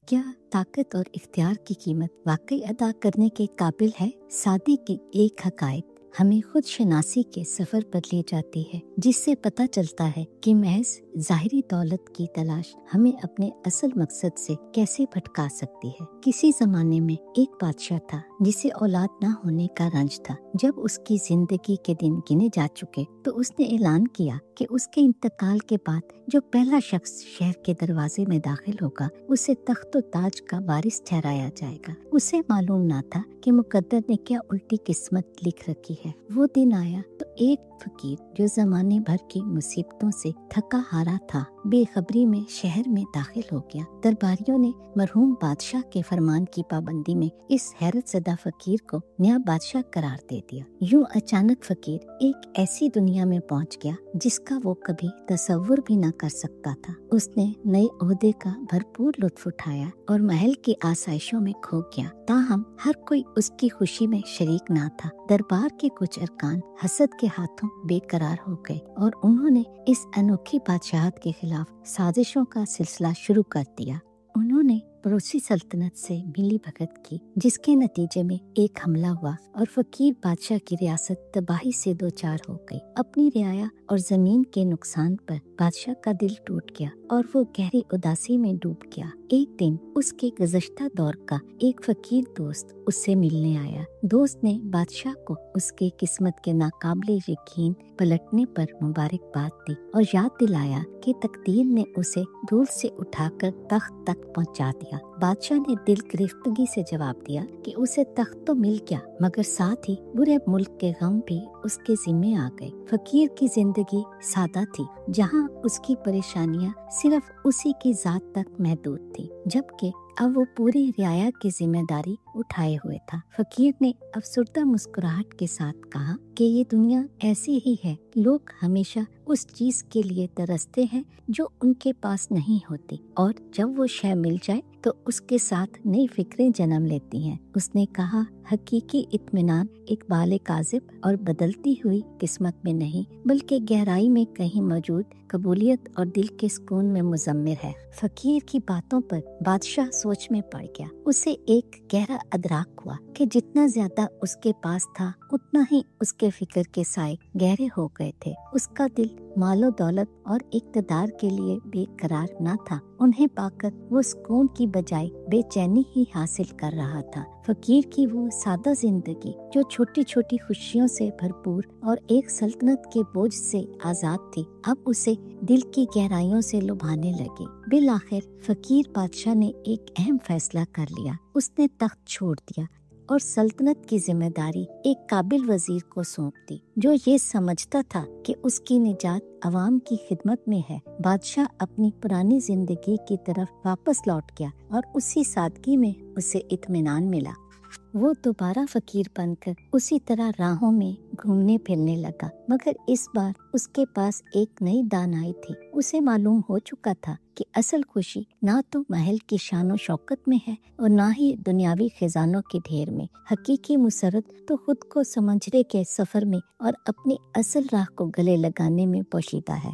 کیا طاقت اور اختیار کی قیمت واقعی ادا کرنے کے قابل ہے؟ سادی کی ایک حقائق ہمیں خود شناسی کے سفر پر لے جاتی ہے، جس سے پتہ چلتا ہے کہ محض ظاہری دولت کی تلاش ہمیں اپنے اصل مقصد سے کیسے بھٹکا سکتی ہے۔ کسی زمانے میں ایک بادشاہ تھا جسے اولاد نہ ہونے کا رنج تھا۔ جب اس کی زندگی کے دن گنے جا چکے تو اس نے اعلان کیا کہ اس کے انتقال کے بعد جو پہلا شخص شہر کے دروازے میں داخل ہوگا اسے تخت و تاج کا وارث ٹھہرایا جائے گا۔ اسے معلوم نہ تھا کہ مقدر نے کیا الٹی قسمت لکھ رکھی ہے۔ وہ دن آیا تو ایک فقیر جو زمانے بھر کی مصیبتوں سے تھکا ہارا تھا، بے خبری میں شہر میں داخل ہو گیا۔ درباریوں نے مرحوم بادشاہ کے فرمان کی پابندی میں اس حیرت زدہ فقیر کو نیا بادشاہ قرار دے دیا۔ یوں اچانک فقیر ایک ایسی دنیا میں پہنچ گیا جس کا وہ کبھی تصور بھی نہ کر سکتا تھا۔ اس نے نئے عہدے کا بھرپور لطف اٹھایا اور محل کی آسائشوں میں کھو گیا، تاہم ہر کوئی اس کی خوشی میں شریک نہ تھا۔ دربار کے کچھ ارکان حسد کے ہاتھوں بے قرار ہو گئے اور انہوں نے اس انوکھی بادشاہت کے خلاف سازشوں کا سلسلہ شروع کر دیا۔ انہوں نے پڑوسی سلطنت سے ملی بھگت کی، جس کے نتیجے میں ایک حملہ ہوا اور فقیر بادشاہ کی ریاست تباہی سے دوچار ہو گئی۔ اپنی رعایا اور زمین کے نقصان پر بادشاہ کا دل ٹوٹ گیا اور وہ گہری اداسی میں ڈوب گیا۔ ایک دن اس کے گزشتہ دور کا ایک فقیر دوست اس سے ملنے آیا۔ دوست نے بادشاہ کو اس کے قسمت کے ناقابل یقین پلٹنے پر مبارکباد دی اور یاد دلایا کہ تقدیر نے اسے دھول سے اٹھا کر تخت تک پہنچا دیا۔ بادشاہ نے دل گرفتگی سے جواب دیا کہ اسے تخت تو مل گیا، مگر ساتھ ہی برے ملک کے غم بھی اس کے ذمے آ گئے۔ فقیر کی زندگی سادہ تھی، جہاں اس کی پریشانیاں صرف اسی کی ذات تک محدود تھی، جبکہ اب وہ پوری رعایا کی ذمہ داری اٹھائے ہوئے تھا۔ فقیر نے افسردہ مسکراہٹ کے ساتھ کہا کہ یہ دنیا ایسی ہی ہے، لوگ ہمیشہ اس چیز کے لیے ترستے ہیں جو ان کے پاس نہیں ہوتی، اور جب وہ شے مل جائے تو اس کے ساتھ نئی فکریں جنم لیتی ہیں۔ اس نے کہا، حقیقی اطمینان اقبال کاذب اور بدلتی ہوئی قسمت میں نہیں، بلکہ گہرائی میں کہیں موجود قبولیت اور دل کے سکون میں مضمر ہے۔ فقیر کی باتوں پر بادشاہ سوچ میں پڑ گیا۔ اسے ایک گہرا ادراک ہوا کہ جتنا زیادہ اس کے پاس تھا اتنا ہی اس کے فکر کے سائے گہرے ہو گئے تھے۔ اس کا دل مال و دولت اور اقتدار کے لیے بے قرار نہ تھا، انہیں پا کر وہ سکون کی بجائے بے چینی ہی حاصل کر رہا تھا۔ فقیر کی وہ سادہ زندگی جو چھوٹی چھوٹی خوشیوں سے بھرپور اور ایک سلطنت کے بوجھ سے آزاد تھی، اب اسے دل کی گہرائیوں سے لبھانے لگی۔ بالآخر فقیر بادشاہ نے ایک اہم فیصلہ کر لیا۔ اس نے تخت چھوڑ دیا اور سلطنت کی ذمہ داری ایک قابل وزیر کو سونپ دی، جو یہ سمجھتا تھا کہ اس کی نجات عوام کی خدمت میں ہے۔ بادشاہ اپنی پرانی زندگی کی طرف واپس لوٹ گیا اور اسی سادگی میں اسے اطمینان ملا۔ وہ دوبارہ فقیر بن کر اسی طرح راہوں میں گھومنے پھرنے لگا، مگر اس بار اس کے پاس ایک نئی دانائی تھی۔ اسے معلوم ہو چکا تھا کہ اصل خوشی نہ تو محل کی شان و شوکت میں ہے اور نہ ہی دنیاوی خزانوں کے ڈھیر میں۔ حقیقی مسرت تو خود کو سمجھنے کے سفر میں اور اپنی اصل راہ کو گلے لگانے میں پوشیدہ ہے۔